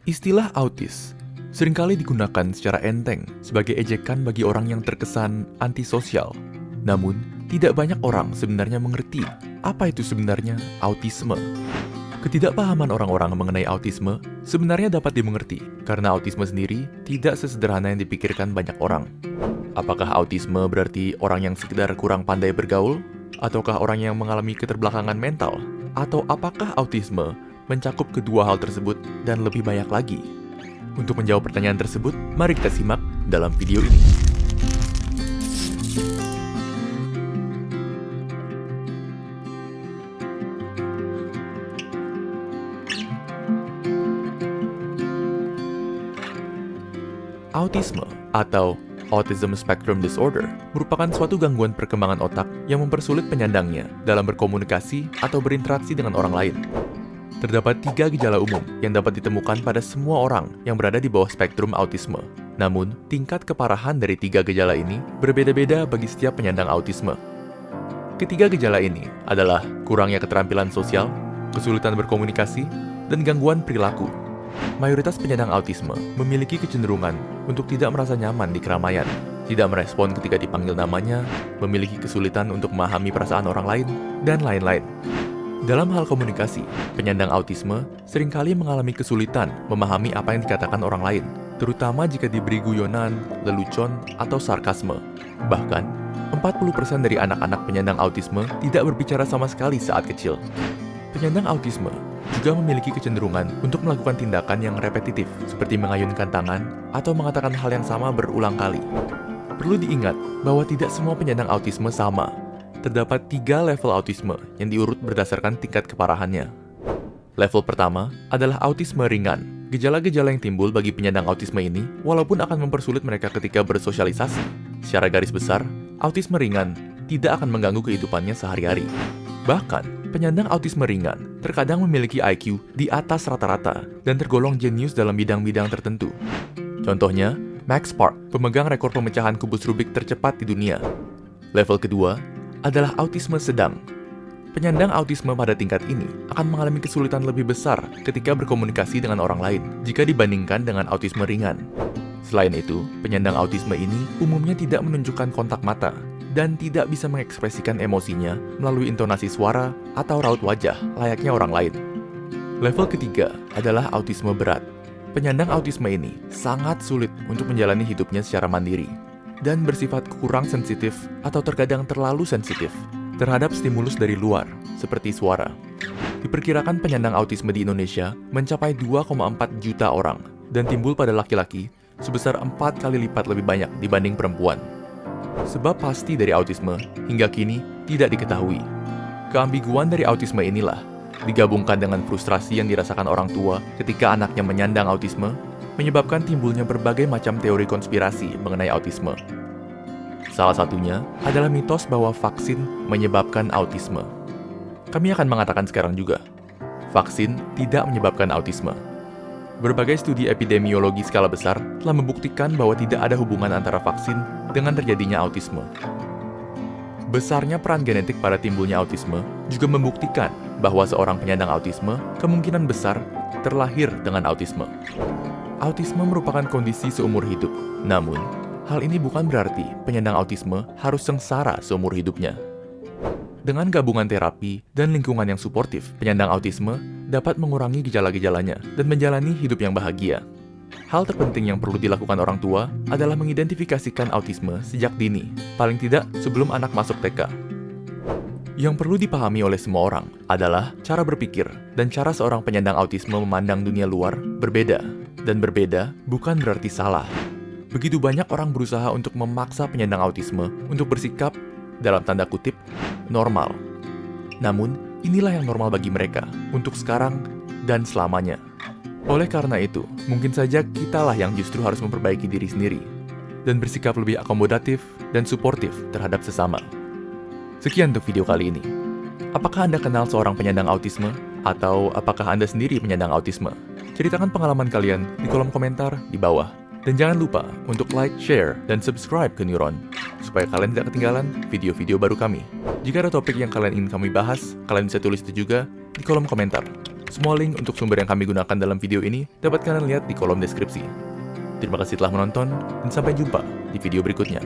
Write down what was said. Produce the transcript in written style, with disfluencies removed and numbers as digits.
Istilah autis seringkali digunakan secara enteng sebagai ejekan bagi orang yang terkesan antisosial. Namun, tidak banyak orang sebenarnya mengerti apa itu sebenarnya autisme. Ketidakpahaman orang-orang mengenai autisme sebenarnya dapat dimengerti karena autisme sendiri tidak sesederhana yang dipikirkan banyak orang. Apakah autisme berarti orang yang sekedar kurang pandai bergaul? Ataukah orang yang mengalami keterbelakangan mental? Atau apakah autisme mencakup kedua hal tersebut dan lebih banyak lagi? Untuk menjawab pertanyaan tersebut, mari kita simak dalam video ini. Autisme atau Autism Spectrum Disorder merupakan suatu gangguan perkembangan otak yang mempersulit penyandangnya dalam berkomunikasi atau berinteraksi dengan orang lain. Terdapat 3 gejala umum yang dapat ditemukan pada semua orang yang berada di bawah spektrum autisme. Namun, tingkat keparahan dari 3 gejala ini berbeda-beda bagi setiap penyandang autisme. Ketiga gejala ini adalah kurangnya keterampilan sosial, kesulitan berkomunikasi, dan gangguan perilaku. Mayoritas penyandang autisme memiliki kecenderungan untuk tidak merasa nyaman di keramaian, tidak merespon ketika dipanggil namanya, memiliki kesulitan untuk memahami perasaan orang lain, dan lain-lain. Dalam hal komunikasi, penyandang autisme seringkali mengalami kesulitan memahami apa yang dikatakan orang lain, terutama jika diberi guyonan, lelucon, atau sarkasme. Bahkan, 40% dari anak-anak penyandang autisme tidak berbicara sama sekali saat kecil. Penyandang autisme juga memiliki kecenderungan untuk melakukan tindakan yang repetitif, seperti mengayunkan tangan atau mengatakan hal yang sama berulang kali. Perlu diingat bahwa tidak semua penyandang autisme sama. Terdapat 3 level autisme yang diurut berdasarkan tingkat keparahannya. Level pertama adalah autisme ringan. Gejala-gejala yang timbul bagi penyandang autisme ini walaupun akan mempersulit mereka ketika bersosialisasi. Secara garis besar, autisme ringan tidak akan mengganggu kehidupannya sehari-hari. Bahkan, penyandang autisme ringan terkadang memiliki IQ di atas rata-rata dan tergolong jenius dalam bidang-bidang tertentu. Contohnya, Max Park, pemegang rekor pemecahan kubus Rubik tercepat di dunia. Level kedua adalah autisme sedang. Penyandang autisme pada tingkat ini akan mengalami kesulitan lebih besar ketika berkomunikasi dengan orang lain jika dibandingkan dengan autisme ringan. Selain itu, penyandang autisme ini umumnya tidak menunjukkan kontak mata dan tidak bisa mengekspresikan emosinya melalui intonasi suara atau raut wajah layaknya orang lain. Level ketiga adalah autisme berat. Penyandang autisme ini sangat sulit untuk menjalani hidupnya secara mandiri dan bersifat kurang sensitif atau terkadang terlalu sensitif terhadap stimulus dari luar, seperti suara. Diperkirakan penyandang autisme di Indonesia mencapai 2,4 juta orang dan timbul pada laki-laki sebesar 4 kali lipat lebih banyak dibanding perempuan. Sebab pasti dari autisme hingga kini tidak diketahui. Keambiguan dari autisme inilah digabungkan dengan frustrasi yang dirasakan orang tua ketika anaknya menyandang autisme, menyebabkan timbulnya berbagai macam teori konspirasi mengenai autisme. Salah satunya adalah mitos bahwa vaksin menyebabkan autisme. Kami akan mengatakan sekarang juga, vaksin tidak menyebabkan autisme. Berbagai studi epidemiologi skala besar telah membuktikan bahwa tidak ada hubungan antara vaksin dengan terjadinya autisme. Besarnya peran genetik pada timbulnya autisme juga membuktikan bahwa seorang penyandang autisme kemungkinan besar terlahir dengan autisme. Autisme merupakan kondisi seumur hidup. Namun, hal ini bukan berarti penyandang autisme harus sengsara seumur hidupnya. Dengan gabungan terapi dan lingkungan yang suportif, penyandang autisme dapat mengurangi gejala-gejalanya dan menjalani hidup yang bahagia. Hal terpenting yang perlu dilakukan orang tua adalah mengidentifikasikan autisme sejak dini, paling tidak sebelum anak masuk TK. Yang perlu dipahami oleh semua orang adalah cara berpikir dan cara seorang penyandang autisme memandang dunia luar berbeda. Dan berbeda bukan berarti salah. Begitu banyak orang berusaha untuk memaksa penyandang autisme untuk bersikap, dalam tanda kutip, normal. Namun, inilah yang normal bagi mereka, untuk sekarang dan selamanya. Oleh karena itu, mungkin saja kitalah yang justru harus memperbaiki diri sendiri, dan bersikap lebih akomodatif dan suportif terhadap sesama. Sekian untuk video kali ini. Apakah Anda kenal seorang penyandang autisme? Atau apakah Anda sendiri penyandang autisme? Ceritakan pengalaman kalian di kolom komentar di bawah. Dan jangan lupa untuk like, share, dan subscribe ke Neuron, supaya kalian tidak ketinggalan video-video baru kami. Jika ada topik yang kalian ingin kami bahas, kalian bisa tulis itu juga di kolom komentar. Semua link untuk sumber yang kami gunakan dalam video ini dapat kalian lihat di kolom deskripsi. Terima kasih telah menonton, dan sampai jumpa di video berikutnya.